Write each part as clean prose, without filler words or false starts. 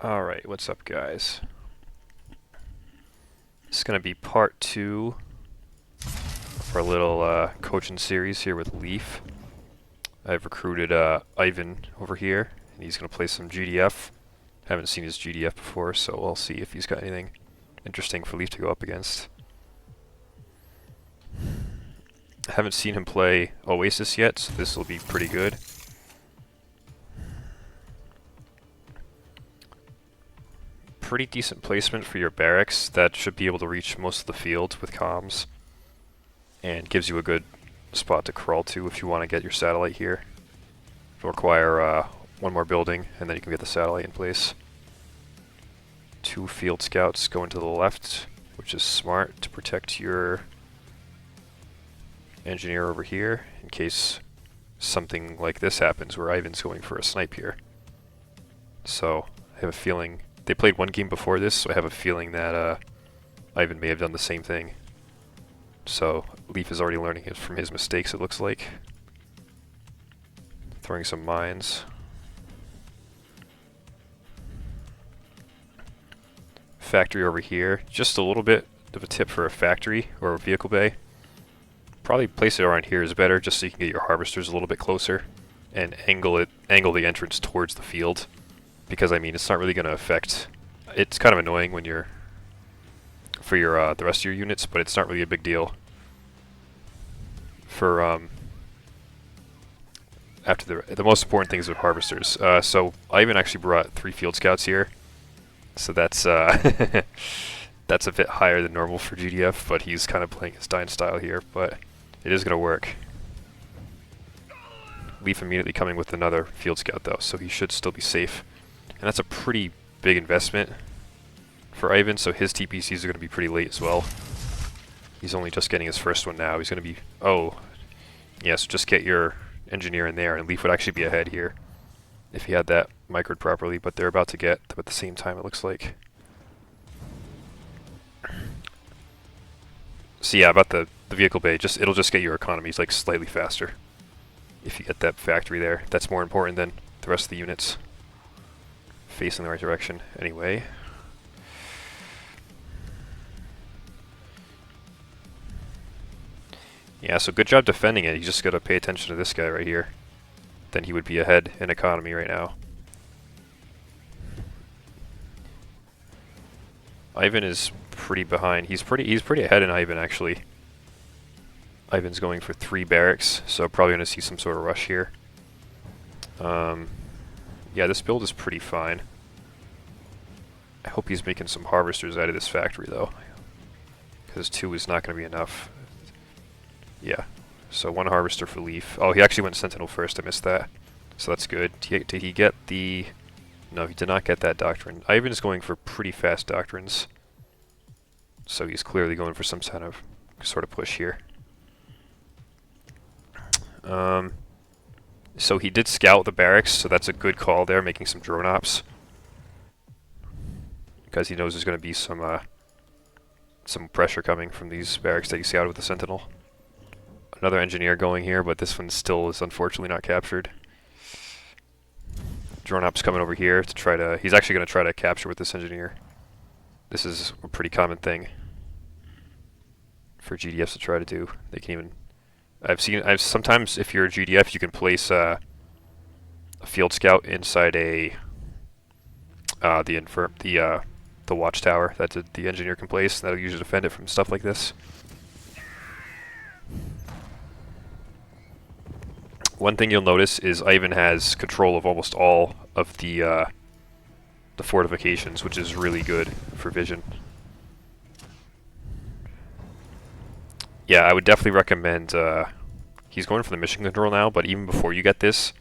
Alright, what's up, guys? This is going to be part 2 of our little coaching series here with Leaf. I've recruited Ivan over here, and he's going to play some GDF. Haven't seen his GDF before, so we'll see if he's got anything interesting for Leaf to go up against. I haven't seen him play Oasis yet, so this will be pretty good. Pretty decent placement for your barracks. That should be able to reach most of the field with comms, and gives you a good spot to crawl to if you want to get your satellite here. It'll require one more building, and then you can get the satellite in place. 2 field scouts going to the left, which is smart to protect your engineer over here in case something like this happens where Ivan's going for a snipe here. So I have a feeling they played one game before this, so I have a feeling that Ivan may have done the same thing. So Leaf is already learning it from his mistakes, it looks like. Throwing some mines. Factory over here. Just a little bit of a tip for a factory or a vehicle bay. Probably place it around here is better, just so you can get your harvesters a little bit closer and angle the entrance towards the field. Because I mean, it's not really going to affect. It's kind of annoying when you're for your the rest of your units, but it's not really a big deal. For after the most important things with harvesters. So I even actually brought 3 field scouts here, so that's that's a bit higher than normal for GDF, but he's kind of playing his Dine style here, but it is going to work. Leaf immediately coming with another field scout though, so he should still be safe. And that's a pretty big investment for Ivan, so his TPCs are going to be pretty late as well. He's only just getting his first one now. He's going to be... Oh, yeah, so just get your engineer in there, and Leaf would actually be ahead here if he had that microed properly, but they're about to get them at the same time, it looks like. So yeah, about the vehicle bay, it'll just get your economies like slightly faster if you get that factory there. That's more important than the rest of the units. Facing the right direction anyway. Yeah, so good job defending it. You just gotta pay attention to this guy right here. Then he would be ahead in economy right now. Ivan is pretty behind. He's pretty ahead in Ivan actually. Ivan's going for 3 barracks, so probably gonna see some sort of rush here. Yeah, this build is pretty fine. I hope he's making some harvesters out of this factory though, because 2 is not going to be enough. Yeah, so 1 harvester for Leaf. Oh, he actually went Sentinel first, I missed that. So that's good. Did he get the... No, he did not get that doctrine. Ivan is going for pretty fast doctrines, so he's clearly going for some kind of sort of push here. So he did scout the barracks, so that's a good call there, making some drone ops. Because he knows there's going to be some pressure coming from these barracks that he scouted with the Sentinel. Another engineer going here, but this one still is unfortunately not captured. Drone ops coming over here to try to... He's actually going to try to capture with this engineer. This is a pretty common thing for GDFs to try to do. They can even... I've sometimes, if you're a GDF, you can place a field scout inside the watchtower that the engineer can place. That'll usually defend it from stuff like this. One thing you'll notice is Ivan has control of almost all of the fortifications, which is really good for vision. Yeah, I would definitely recommend... he's going for the mission control now, but even before you get this,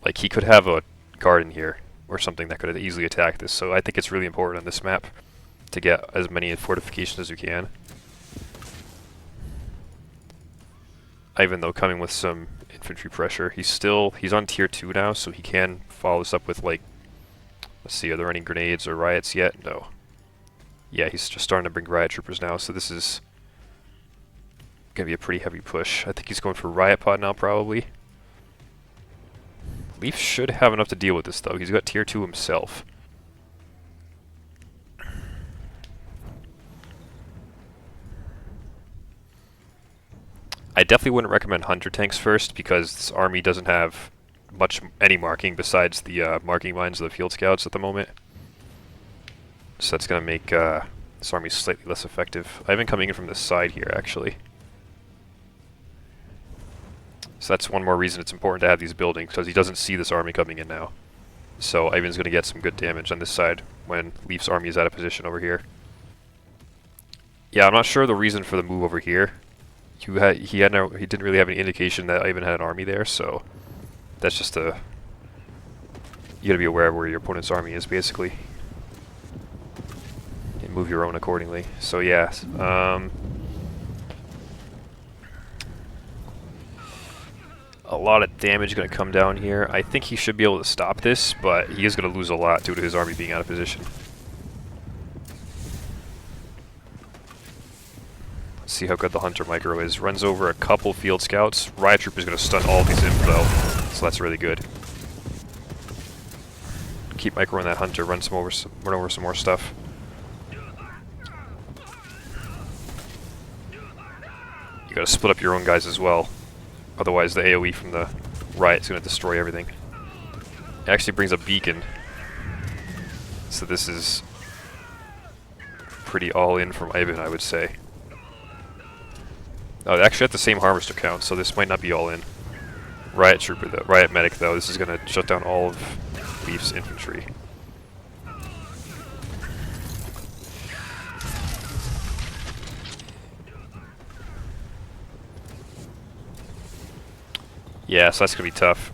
like, he could have a garden here or something that could easily attack this. So I think it's really important on this map to get as many fortifications as you can. Ivan, though, coming with some infantry pressure. He's on tier 2 now, so he can follow this up with, like... Let's see, are there any grenades or riots yet? No. Yeah, he's just starting to bring riot troopers now, so this is... gonna be a pretty heavy push. I think he's going for riot pod now, probably. Leaf should have enough to deal with this, though. He's got tier 2 himself. I definitely wouldn't recommend Hunter tanks first because this army doesn't have any marking besides the marking lines of the field scouts at the moment. So that's going to make this army slightly less effective. I've been coming in from this side here, actually. So that's one more reason it's important to have these buildings, because he doesn't see this army coming in now. So Ivan's going to get some good damage on this side when Leaf's army is out of position over here. Yeah, I'm not sure the reason for the move over here. He didn't really have any indication that Ivan had an army there, so that's just you gotta be aware of where your opponent's army is, basically. And move your own accordingly. So yeah, a lot of damage going to come down here. I think he should be able to stop this, but he is going to lose a lot due to his army being out of position. Let's see how good the Hunter micro is. Runs over a couple field scouts. Riot Troop is going to stun all of these info, so that's really good. Keep microing that Hunter, run over some more stuff. You got to split up your own guys as well. Otherwise, the AoE from the Riot's going to destroy everything. It actually brings a beacon. So this is pretty all-in from Ivan, I would say. Oh, they actually have the same Harvester count, so this might not be all-in. Riot Trooper, though. Riot Medic, though. This is going to shut down all of Leaf's infantry. Yeah, so that's going to be tough.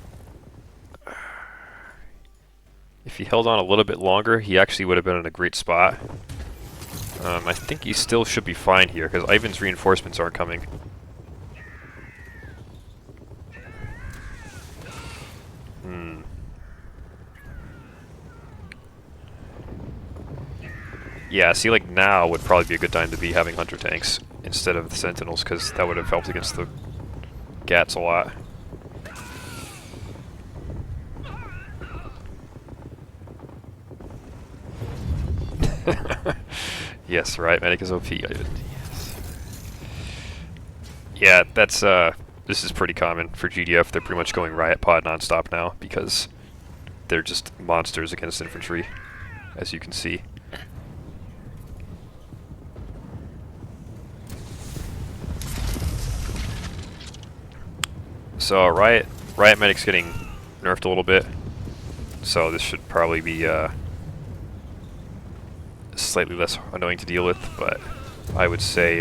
If he held on a little bit longer, he actually would have been in a great spot. I think he still should be fine here, because Ivan's reinforcements aren't coming. Yeah, see, like, now would probably be a good time to be having Hunter tanks instead of the Sentinels, because that would have helped against the Gats a lot. Yes, right, Medic is OP. Yes. Yeah, that's, this is pretty common for GDF. They're pretty much going Riot Pod non-stop now, because they're just monsters against infantry, as you can see. So, Riot Medic's getting nerfed a little bit, so this should probably be, slightly less annoying to deal with, but I would say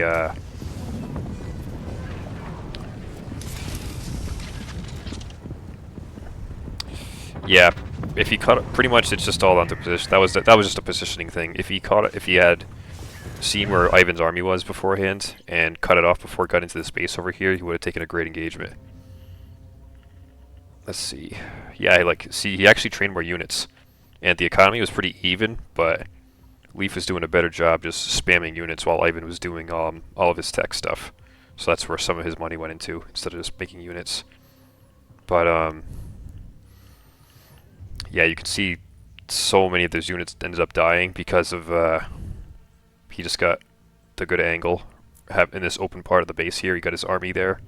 yeah, if he caught it, pretty much it's just all on the position. That was just a positioning thing. If he caught it, if he had seen where Ivan's army was beforehand and cut it off before it got into the space over here, he would have taken a great engagement. Let's see. Yeah, he actually trained more units, and the economy was pretty even, but Leaf was doing a better job just spamming units while Ivan was doing all of his tech stuff. So that's where some of his money went into, instead of just making units. But, yeah, you can see so many of those units ended up dying because of, he just got the good angle. In this open part of the base here, he got his army there.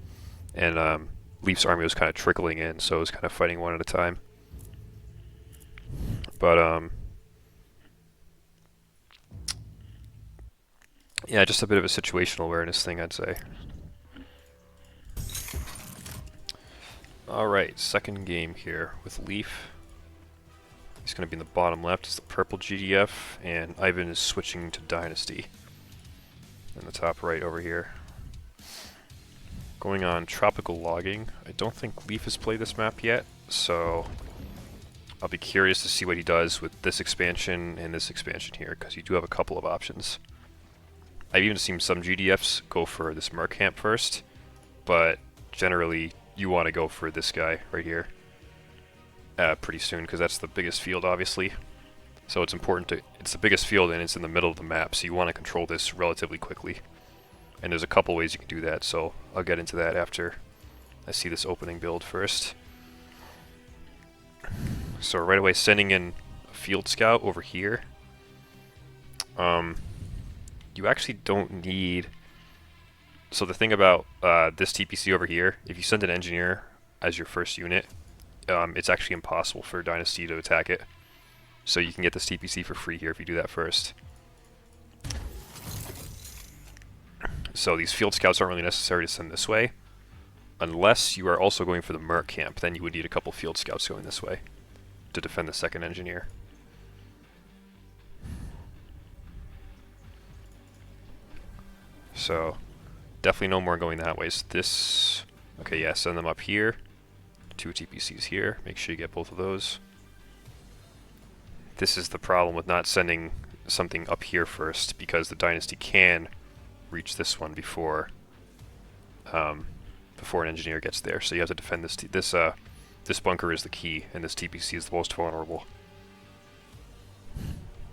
And, Leaf's army was kind of trickling in, so it was kind of fighting one at a time. But, yeah, just a bit of a situational awareness thing, I'd say. Alright, second game here with Leaf. He's going to be in the bottom left. It's the purple GDF, and Ivan is switching to Dynasty in the top right over here. Going on Tropical Logging. I don't think Leaf has played this map yet, so I'll be curious to see what he does with this expansion and this expansion here, because you do have a couple of options. I've even seen some GDFs go for this Merc Camp first, but generally you want to go for this guy right here pretty soon, because that's the biggest field, obviously. So it's important to, it's the biggest field and it's in the middle of the map, so you want to control this relatively quickly. And there's a couple ways you can do that, so I'll get into that after I see this opening build first. So right away sending in a field scout over here. You actually don't need So the thing about this TPC over here, if you send an engineer as your first unit, it's actually impossible for Dynasty to attack it. So you can get this TPC for free here if you do that first. So these field scouts aren't really necessary to send this way, unless you are also going for the Merc camp. Then you would need a couple field scouts going this way to defend the second engineer. So definitely no more going that way. So this, okay, yeah, send them up here. 2 TPCs here. Make sure you get both of those. This is the problem with not sending something up here first, because the Dynasty can reach this one before before an engineer gets there. So you have to defend this. This bunker is the key, and this TPC is the most vulnerable.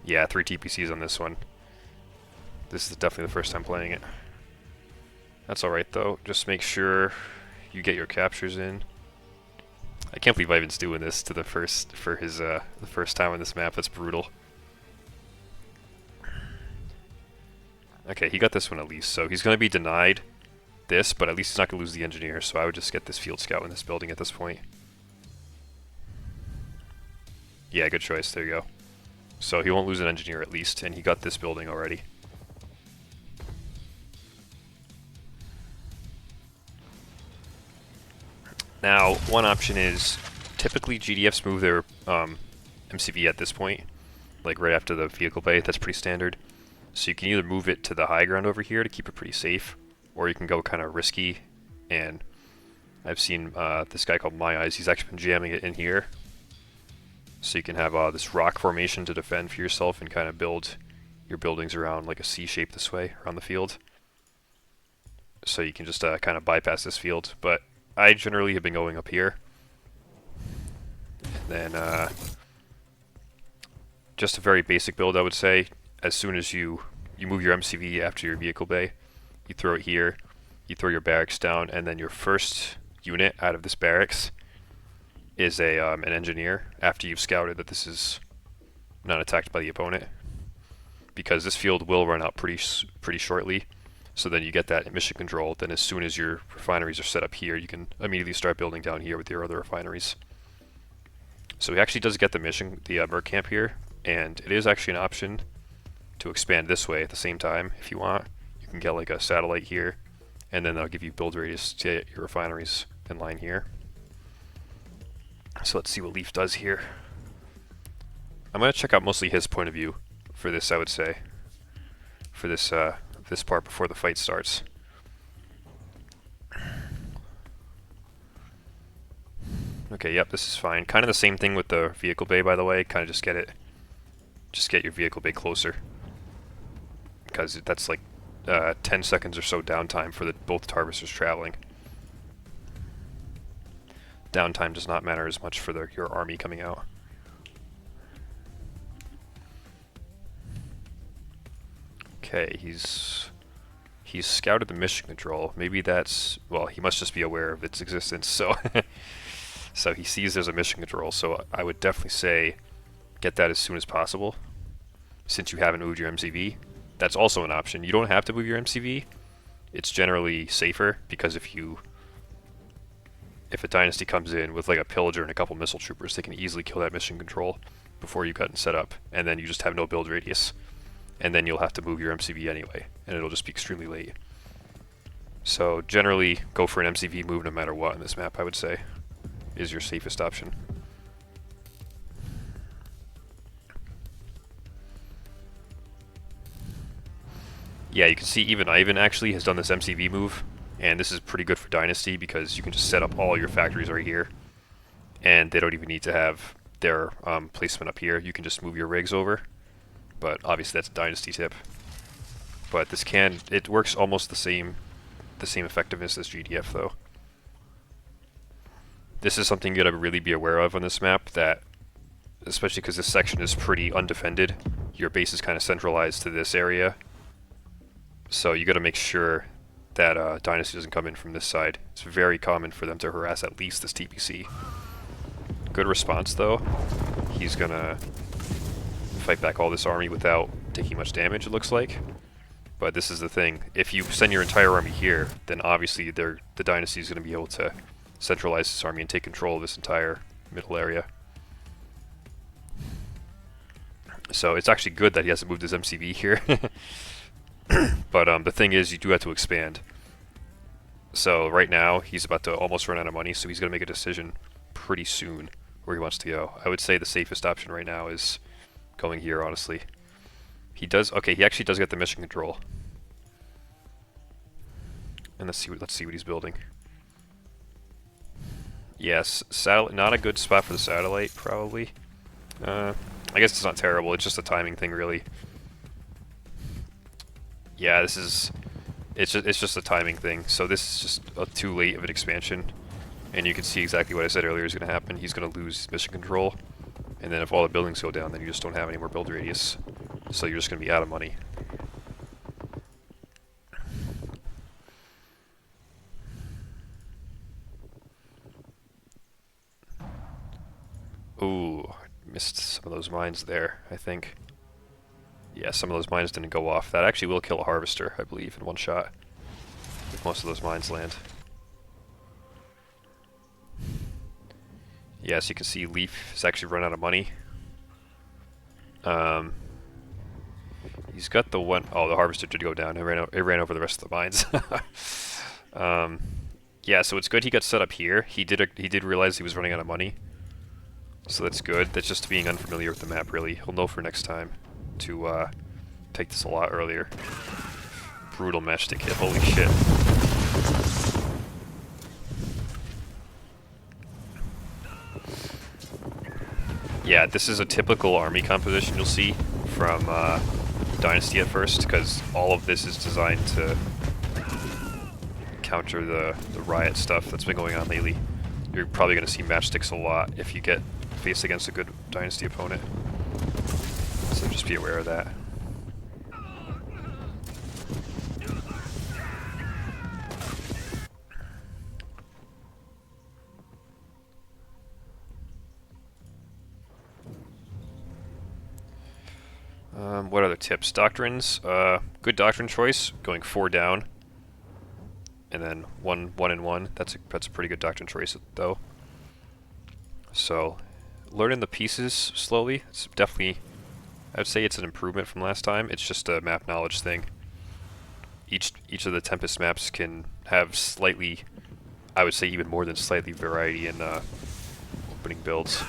Yeah, 3 TPCs on this one. This is definitely the first time playing it. That's alright though. Just make sure you get your captures in. I can't believe Ivan's doing this to the first the first time on this map. That's brutal. Okay, he got this one at least, so he's going to be denied this, but at least he's not going to lose the engineer, so I would just get this field scout in this building at this point. Yeah, good choice. There you go. So he won't lose an engineer at least, and he got this building already. Now, one option is, typically GDFs move their MCV at this point, like right after the vehicle bay. That's pretty standard. So you can either move it to the high ground over here to keep it pretty safe, or you can go kind of risky, and I've seen this guy called My Eyes, he's actually been jamming it in here. So you can have this rock formation to defend for yourself and kind of build your buildings around like a C shape this way around the field. So you can just kind of bypass this field, but I generally have been going up here. And then just a very basic build, I would say. As soon as you move your MCV after your vehicle bay, you throw it here, you throw your barracks down, and then your first unit out of this barracks is an engineer after you've scouted that this is not attacked by the opponent, because this field will run out pretty shortly. So then you get that mission control. Then as soon as your refineries are set up here, you can immediately start building down here with your other refineries. So he actually does get the Merc camp here, and it is actually an option to expand this way at the same time if you want. You can get like a satellite here, and then that'll give you build radius to get your refineries in line here. So let's see what Leaf does here. I'm going to check out mostly his point of view for this, I would say, for this this part before the fight starts. Okay, yep, this is fine. Kind of the same thing with the vehicle bay, by the way. Kind of just get your vehicle bay closer, because that's like 10 seconds or so downtime for both harvesters traveling. Downtime does not matter as much for your army coming out. Okay, he's scouted the mission control. Maybe that's, well, he must just be aware of its existence, so so he sees there's a mission control, so I would definitely say get that as soon as possible, since you haven't moved your MCV. That's also an option. You don't have to move your MCV. It's generally safer, because if a dynasty comes in with like a pillager and a couple missile troopers, they can easily kill that mission control before you've gotten set up, and then you just have no build radius. And then you'll have to move your MCV anyway, and it'll just be extremely late. So generally, go for an MCV move no matter what on this map, I would say, is your safest option. Yeah, you can see even Ivan actually has done this MCV move, and this is pretty good for Dynasty because you can just set up all your factories right here, and they don't even need to have their placement up here. You can just move your rigs over. But obviously that's a Dynasty tip. But it works almost the same effectiveness as GDF though. This is something you gotta really be aware of on this map, that especially because this section is pretty undefended, your base is kind of centralized to this area. So you gotta make sure that Dynasty doesn't come in from this side. It's very common for them to harass at least this TPC. Good response though. He's gonna fight back all this army without taking much damage, it looks like. But this is the thing. If you send your entire army here, then obviously the dynasty is going to be able to centralize this army and take control of this entire middle area. So it's actually good that he hasn't moved his MCV here. But the thing is, you do have to expand. So right now, he's about to almost run out of money, so he's going to make a decision pretty soon where he wants to go. I would say the safest option right now is going here, honestly. He does, okay, he actually does get the mission control. And let's see what he's building. Yes, satellite, not a good spot for the satellite, probably. I guess it's not terrible, it's just a timing thing, really. Yeah, it's just a timing thing. So this is just too late of an expansion. And you can see exactly what I said earlier is going to happen. He's going to lose mission control. And then if all the buildings go down, then you just don't have any more build radius. So you're just going to be out of money. Ooh, missed some of those mines there, I think. Yeah, some of those mines didn't go off. That actually will kill a harvester, I believe, in one shot. If most of those mines land. Yeah, so you can see Leaf has actually run out of money. He's got the one... Oh, the harvester did go down. It ran over the rest of the mines. Yeah, so it's good he got set up here. He did realize he was running out of money. So that's good. That's just being unfamiliar with the map, really. He'll know for next time to take this a lot earlier. Brutal matchstick hit. Holy shit. Yeah, this is a typical army composition you'll see from Dynasty at first, because all of this is designed to counter the riot stuff that's been going on lately. You're probably going to see matchsticks a lot if you get faced against a good Dynasty opponent. So just be aware of that. What other tips? Doctrines. Good doctrine choice. Going 4 down, and then 1 and 1. That's a pretty good doctrine choice, though. So, learning the pieces slowly. It's definitely. I would say it's an improvement from last time. It's just a map knowledge thing. Each of the Tempest maps can have slightly, I would say even more than slightly, variety in opening builds.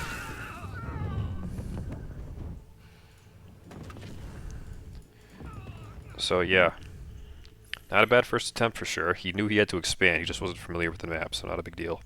So yeah, not a bad first attempt for sure. He knew he had to expand, he just wasn't familiar with the map, so not a big deal.